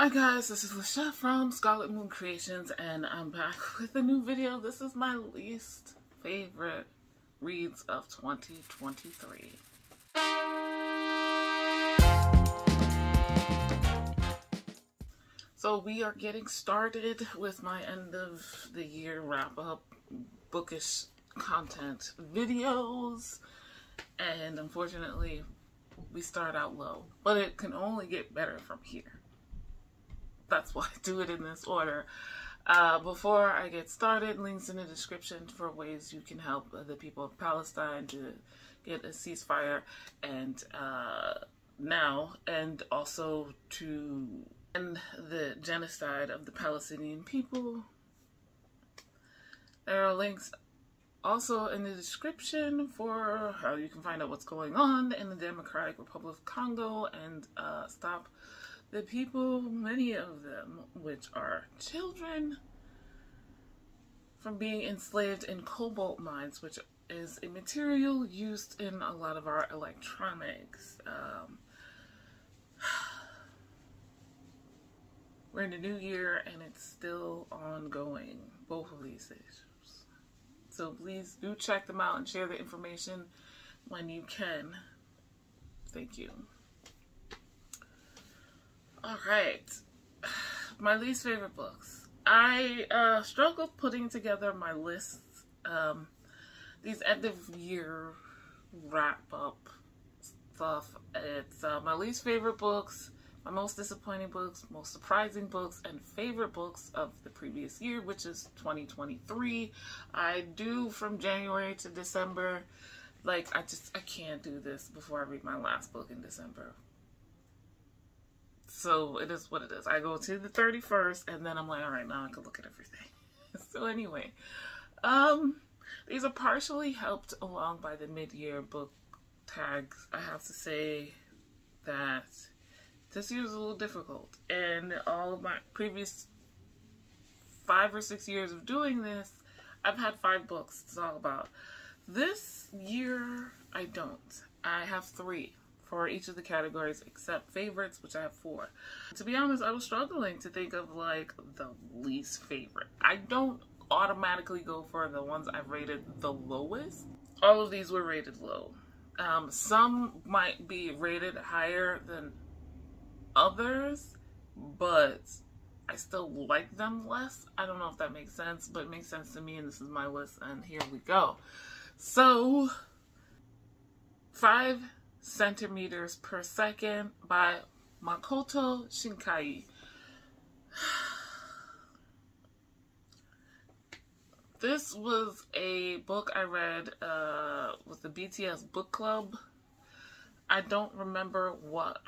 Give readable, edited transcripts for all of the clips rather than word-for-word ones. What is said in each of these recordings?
Hi guys, this is Lashette from Scarlet Moon Creations, and I'm back with a new video. This is my least favorite reads of 2023. So we are getting started with my end of the year wrap up bookish content videos, and unfortunately we start out low, but it can only get better from here. That's why I do it in this order. Before I get started, links in the description for ways you can help the people of Palestine to get a ceasefire and now, and also to end the genocide of the Palestinian people. There are links also in the description for how you can find out what's going on in the Democratic Republic of Congo and stop the people, many of them, which are children, from being enslaved in cobalt mines, which is a material used in a lot of our electronics. We're in the new year and it's still ongoing, both of these issues. So please do check them out and share the information when you can. Thank you. Alright, my least favorite books. I struggled putting together my lists, these end of year wrap up stuff. It's my least favorite books, my most disappointing books, most surprising books, and favorite books of the previous year, which is 2023. I do from January to December. Like, I can't do this before I read my last book in December. So it is what it is. I go to the 31st and then I'm like, all right, now I can look at everything. So anyway, these are partially helped along by the mid-year book tags. I have to say that this year is a little difficult. And all of my previous 5 or 6 years of doing this, I've had 5 books to talk about. This year, I don't. I have 3. For each of the categories except favorites, which I have 4. To be honest, I was struggling to think of like the least favorite. I don't automatically go for the ones I've rated the lowest. All of these were rated low. Some might be rated higher than others, but I still like them less. I don't know if that makes sense, but it makes sense to me, and this is my list, and here we go. So, 5 centimeters per second by Makoto Shinkai. This was a book I read with the BTS book club. I don't remember what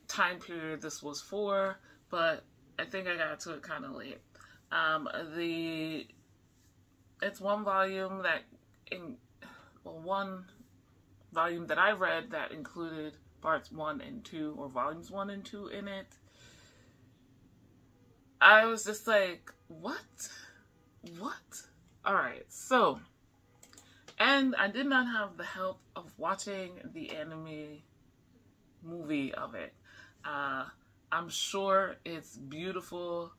time period this was for, but I think I got to it kind of late. It's one volume that one volume that I read that included parts 1 and 2, or volumes 1 and 2 in it. I was just like, what? Alright, so, and I did not have the help of watching the anime movie of it. I'm sure it's beautiful.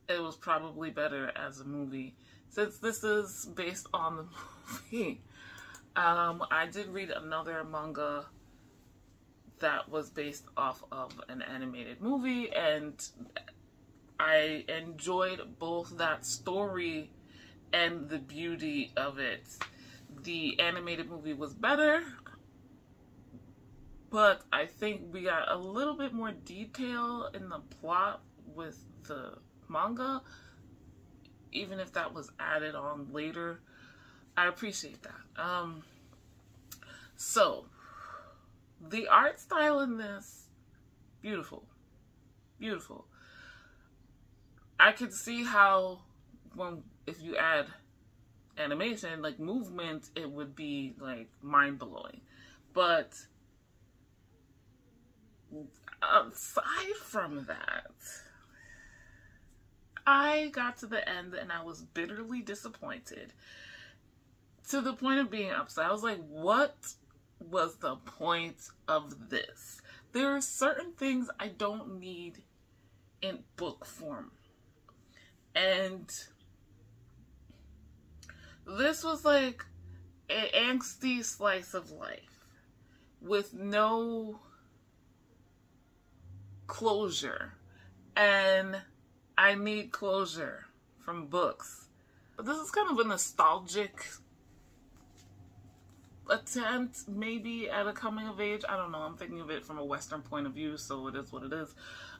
It was probably better as a movie. Since this is based on the movie, I did read another manga that was based off of an animated movie, and I enjoyed both that story and the beauty of it. The animated movie was better, but I think we got a little bit more detail in the plot with the manga. Even if that was added on later, I appreciate that. So, the art style in this, beautiful. Beautiful. I could see how, if you add animation, like movement, it would be like mind-blowing. But, aside from that, I got to the end and I was bitterly disappointed to the point of being upset. I was like, what was the point of this. There are certain things I don't need in book form. And this was like an angsty slice of life with no closure. And I need closure from books. But this is kind of a nostalgic attempt maybe at a coming of age. I don't know. I'm thinking of it from a Western point of view, so it is what it is.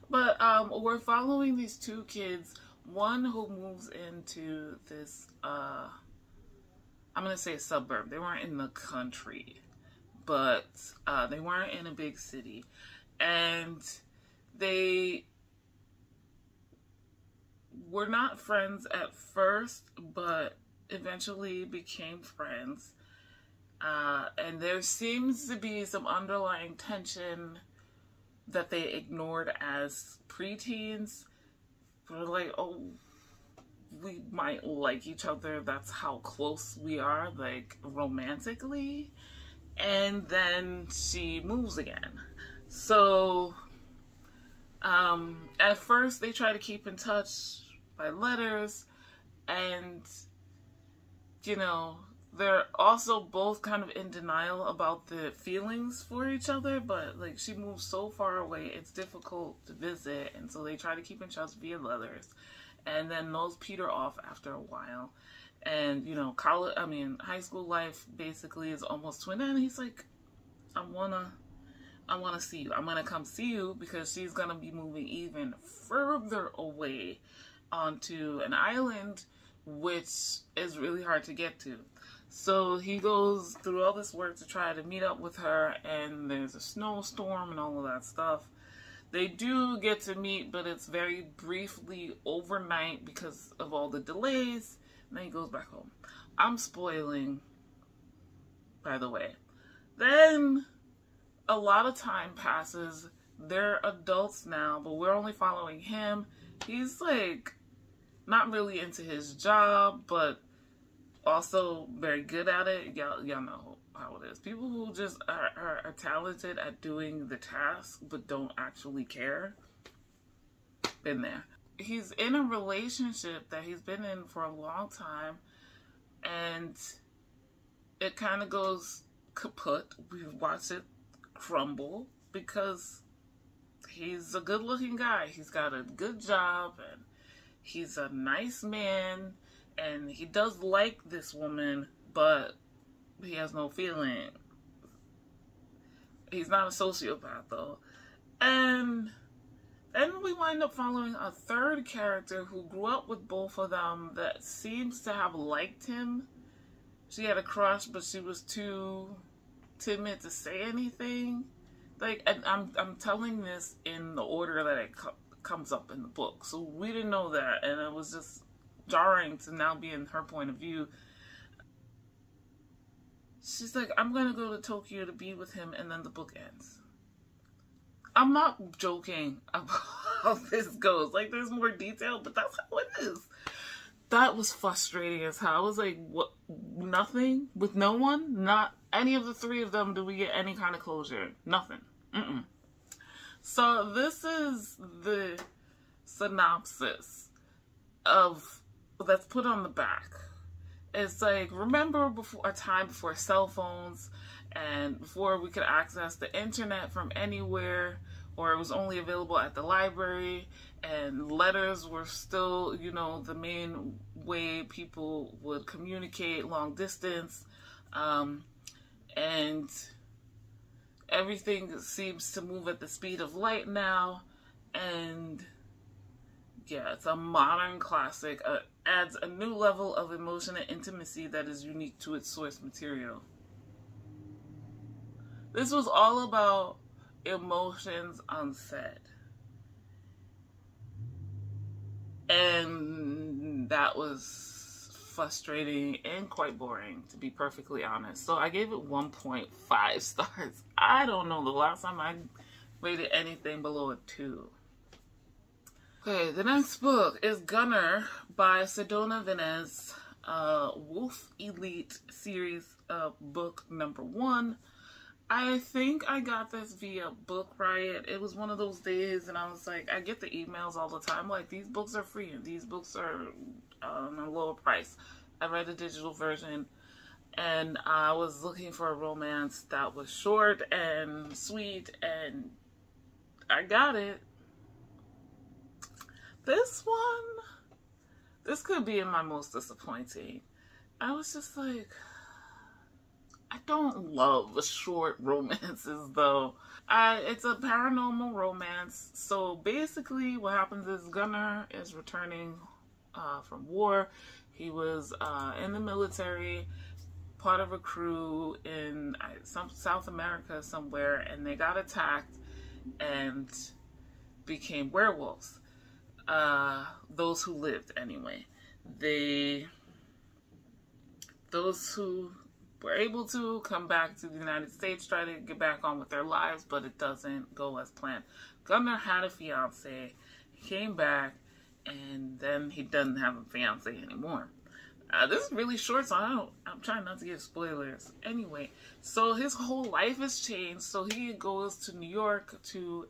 But we're following these two kids. One who moves into this, I'm going to say a suburb. They weren't in the country, but they weren't in a big city. And they were not friends at first, but eventually became friends. And there seems to be some underlying tension that they ignored as preteens. They're like, oh, we might like each other. That's how close we are, like, romantically. And then she moves again. So, at first they try to keep in touch by letters. And, you know, they're also both kind of in denial about the feelings for each other, but like she moves so far away, it's difficult to visit, and so they try to keep in touch via letters, and then those peter off after a while. And you know, high school life basically is almost to an end. He's like, I wanna see you. I'm gonna come see you because she's gonna be moving even further away onto an island, which is really hard to get to. So he goes through all this work to try to meet up with her, and there's a snowstorm and all of that stuff. They do get to meet, but it's very briefly overnight because of all the delays, and then he goes back home. I'm spoiling, by the way. Then a lot of time passes. They're adults now, but we're only following him. He's like not really into his job, but also very good at it. Y'all know how it is. People who just are talented at doing the task but don't actually care. Been there. He's in a relationship that he's been in for a long time, and it kind of goes kaput. We've watched it crumble because he's a good-looking guy. He's got a good job, and he's a nice man. And he does like this woman, but he has no feeling. He's not a sociopath, though. And then we wind up following a third character who grew up with both of them that seems to have liked him. She had a crush, but she was too timid to say anything. Like, and I'm telling this in the order that it comes up in the book. So we didn't know that, and it was just jarring to now be in her point of view. She's like, I'm gonna go to Tokyo to be with him, and then the book ends. I'm not joking about how this goes. Like, there's more detail, but that's how it is. That was frustrating as hell. I was like, what? Nothing? With no one? Not any of the three of them do we get any kind of closure. Nothing. So this is the synopsis of that's put on the back. It's like, remember a time before cell phones and before we could access the internet from anywhere, or it was only available at the library, and letters were still, you know, the main way people would communicate long distance, and everything seems to move at the speed of light now, and yeah, it's a modern classic. Adds a new level of emotion and intimacy that is unique to its source material. This was all about emotions unsaid. And that was frustrating and quite boring, to be perfectly honest. So I gave it 1.5 stars. I don't know the last time I rated anything below a 2. Okay, the next book is Gunner by Sedona Venez, Wolf Elite series book number 1. I think I got this via Book Riot. It was one of those days, and I was like, I get the emails all the time, like, these books are free, and these books are a lower price. I read the digital version, and I was looking for a romance that was short and sweet, and I got it. This one, this could be my most disappointing. I was just like, I don't love short romances though. It's a paranormal romance. So basically what happens is Gunnar is returning from war. He was in the military, part of a crew in some South America somewhere, and they got attacked and became werewolves. Those who lived anyway. Those who were able to come back to the United States, try to get back on with their lives, but it doesn't go as planned. Gunnar had a fiance, he came back, and then he doesn't have a fiance anymore. This is really short, so I'm trying not to give spoilers. Anyway, so his whole life has changed, so he goes to New York to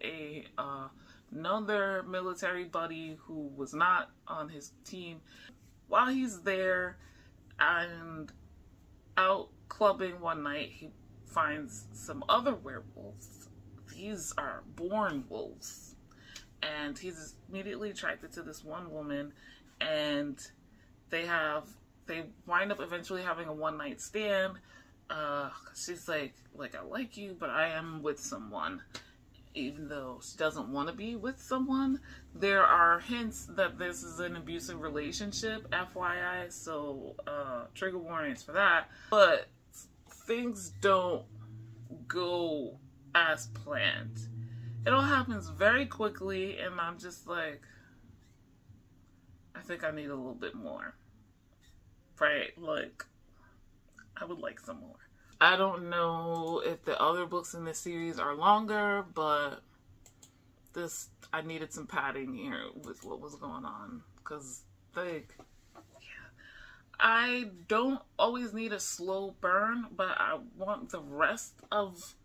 another military buddy who was not on his team. While he's there and out clubbing one night, he finds some other werewolves. These are born wolves, and he's immediately attracted to this one woman, and they wind up eventually having a one-night stand. She's like I like you, but I am with someone, even though she doesn't want to be with someone. There are hints that this is an abusive relationship, FYI, so trigger warnings for that. But things don't go as planned. It all happens very quickly, and I'm just like, I think I need a little bit more. Right? Like, I would like some more. I don't know if the other books in this series are longer, but this, I needed some padding here with what was going on. Because, like, yeah. I don't always need a slow burn, but I want the rest of,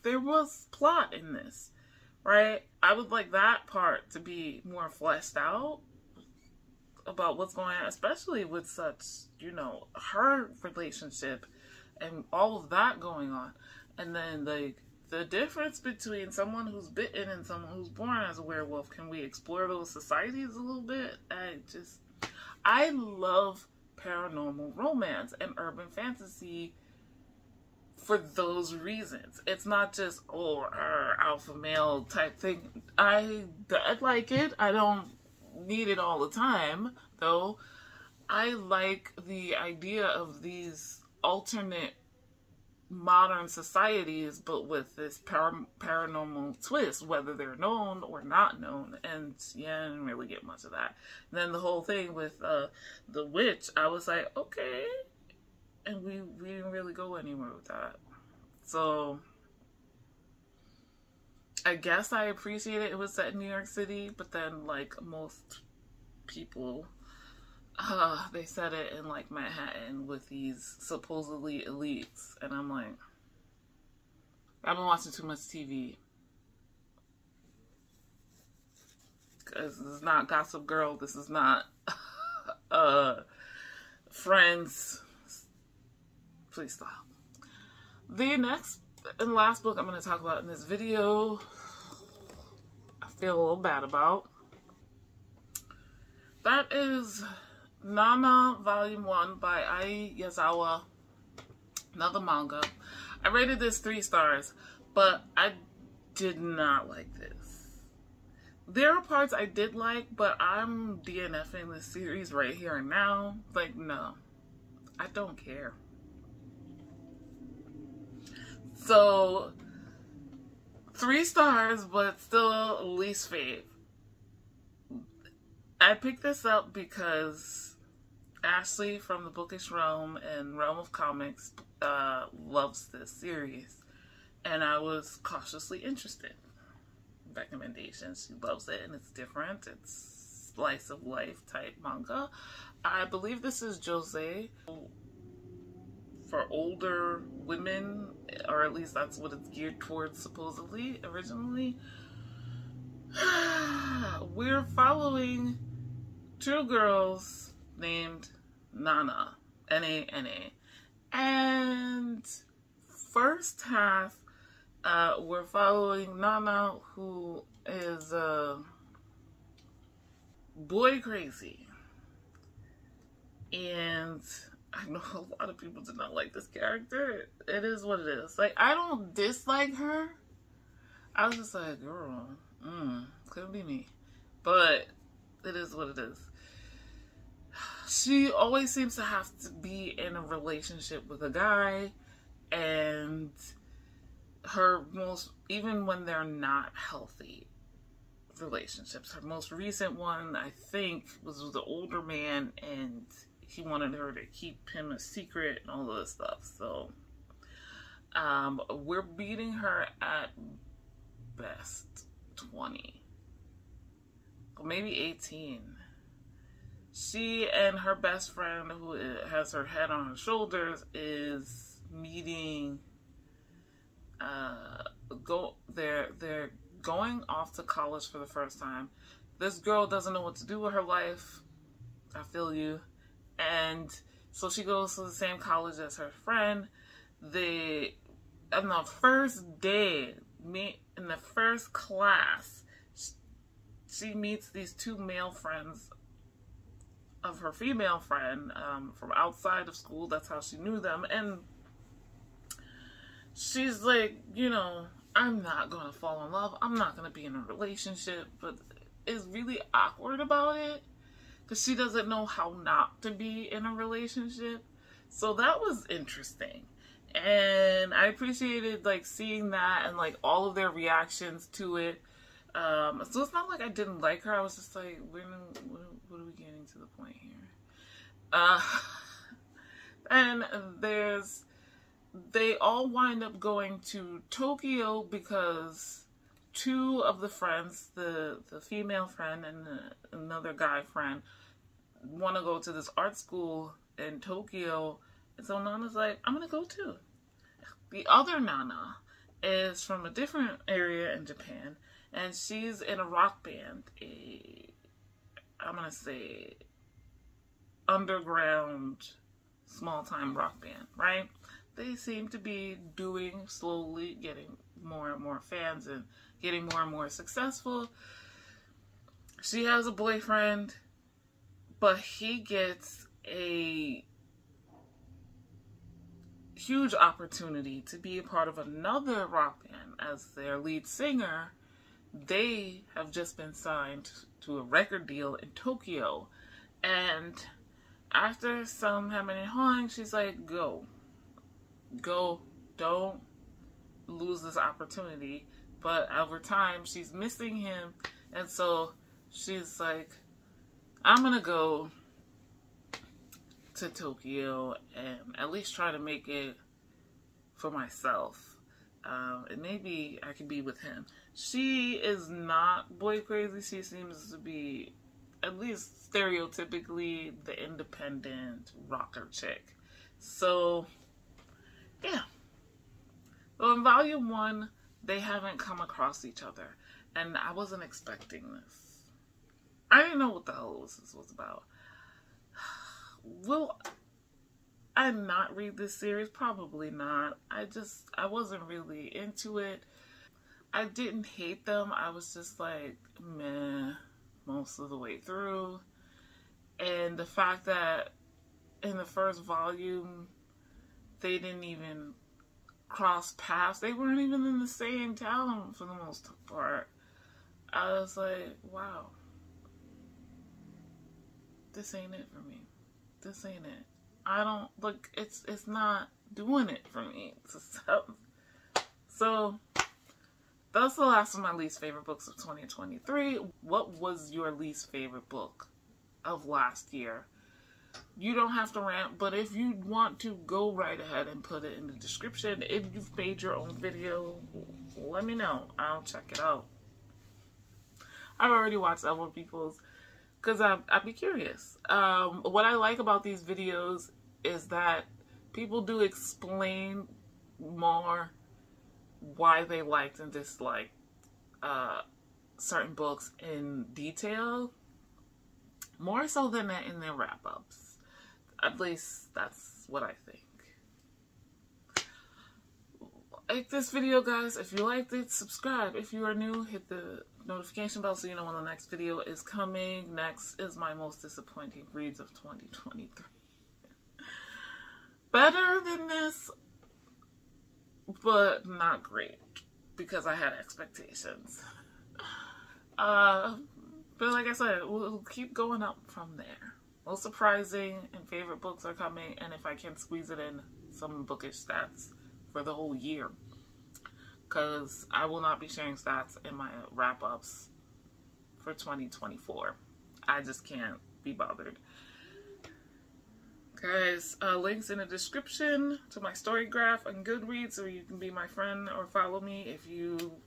there was plot in this, right? I would like that part to be more fleshed out about what's going on, especially with such, you know, her relationship and all of that going on. And then, like, the difference between someone who's bitten and someone who's born as a werewolf. Can we explore those societies a little bit? I love paranormal romance and urban fantasy for those reasons. It's not just, alpha male type thing. I like it. I don't need it all the time, though. I like the idea of these alternate modern societies, but with this paranormal twist, whether they're known or not known. And yeah, I didn't really get much of that. And then the whole thing with the witch, I was like, okay. And we didn't really go anywhere with that. So I guess I appreciate it. It was set in New York City, but then, like most people, they set it in like Manhattan with these supposedly elites, and I'm like, I've been watching too much TV. Because this is not Gossip Girl. This is not Friends. Please stop. The next and last book I'm going to talk about in this video, I feel a little bad about. That is Nana Volume 1 by Ai Yazawa, another manga. I rated this 3 stars, but I did not like this. There are parts I did like, but I'm DNFing this series right here and now. Like, no, I don't care. So, 3 stars, but still least fave. I picked this up because Ashley from the Bookish Realm and Realm of Comics loves this series, and I was cautiously interested. Recommendations. She loves it, and it's different. It's slice of life type manga. I believe this is Jose. for older women, or at least that's what it's geared towards supposedly originally. We're following two girls named Nana, N-A-N-A, and first half we're following Nana, who is boy crazy, and I know a lot of people did not like this character. It is what it is. Like, I don't dislike her. I was just like, girl, couldn't be me. But it is what it is. She always seems to have to be in a relationship with a guy, and her most, even when they're not healthy relationships, her most recent one, I think, was with an older man, and he wanted her to keep him a secret and all of this stuff. So we're beating her at best 20, or maybe 18. She and her best friend, who has her head on her shoulders, is meeting. They're going off to college for the first time. This girl doesn't know what to do with her life. I feel you. And so she goes to the same college as her friend. On the first day, in the first class, she meets these two male friends of her female friend from outside of school. That's how she knew them. And she's like, you know, I'm not going to fall in love. I'm not going to be in a relationship. But is really awkward about it because she doesn't know how not to be in a relationship. So that was interesting. And I appreciated, like, seeing that and, like, all of their reactions to it. So it's not like I didn't like her. I was just like, what are we getting to the point here? And they all wind up going to Tokyo because two of the friends, the female friend and another guy friend, want to go to this art school in Tokyo. And so Nana's like, I'm going to go too. The other Nana is from a different area in Japan, and she's in a rock band, I'm going to say, underground, small-time rock band, right? They seem to be doing slowly, getting more and more fans and getting more and more successful. She has a boyfriend, but he gets a huge opportunity to be a part of another rock band as their lead singer. They have just been signed to a record deal in Tokyo, and after some hemming and hawing, she's like, go, don't lose this opportunity. But over time, she's missing him, and so she's like, I'm gonna go to Tokyo and at least try to make it for myself. And maybe I can be with him. She is not boy crazy. She seems to be, at least stereotypically, the independent rocker chick. So, yeah. So in volume 1, they haven't come across each other. And I wasn't expecting this. I didn't know what the hell this was about. Will I not read this series? Probably not. I wasn't really into it. I didn't hate them. I was just like, meh, most of the way through. And the fact that in the first volume, they didn't even cross paths. They weren't even in the same town for the most part. I was like, wow. This ain't it for me. This ain't it. I don't, look, it's not doing it for me. So, that's the last of my least favorite books of 2023. What was your least favorite book of last year? You don't have to rant, but if you want to, go right ahead and put it in the description. If you've made your own video, let me know. I'll check it out. I've already watched other people's, because I'd be curious. What I like about these videos is that people do explain more why they liked and disliked certain books in detail, more so than in their wrap-ups. At least that's what I think. Like this video, guys. If you liked it, subscribe. If you are new, hit the notification bell so you know when the next video is coming. Next is my most disappointing reads of 2023. Better than this, but not great, because I had expectations. But like I said, we'll keep going up from there. Most surprising and favorite books are coming, and if I can squeeze it in, some bookish stats for the whole year, because I will not be sharing stats in my wrap-ups for 2024. I just can't be bothered. Guys, links in the description to my Storygraph and Goodreads, so you can be my friend or follow me if you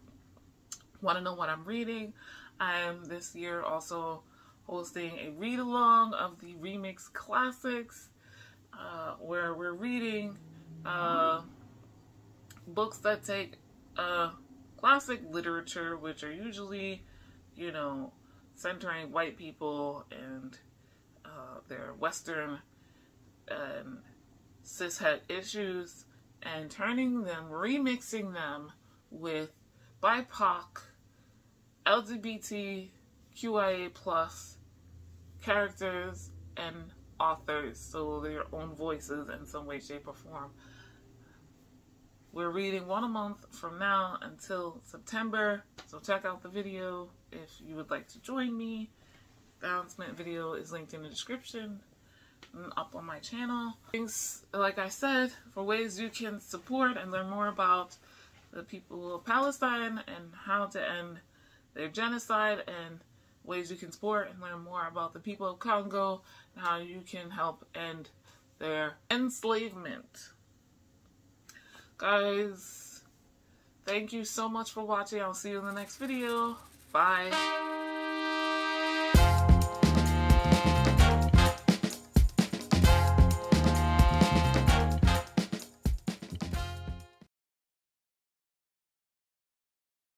want to know what I'm reading. I am this year also hosting a read-along of the Remix Classics, where we're reading books that take classic literature, which are usually, you know, centering white people and their Western and cishet issues, and turning them, remixing them with BIPOC, LGBTQIA+ characters and authors, so their own voices in some way, shape, or form. We're reading one a month from now until September, so check out the video if you would like to join me. The announcement video is linked in the description and up on my channel. Thanks, like I said, for ways you can support and learn more about the people of Palestine and how to end their genocide, and ways you can support and learn more about the people of Congo and how you can help end their enslavement. Guys, thank you so much for watching. I'll see you in the next video. Bye.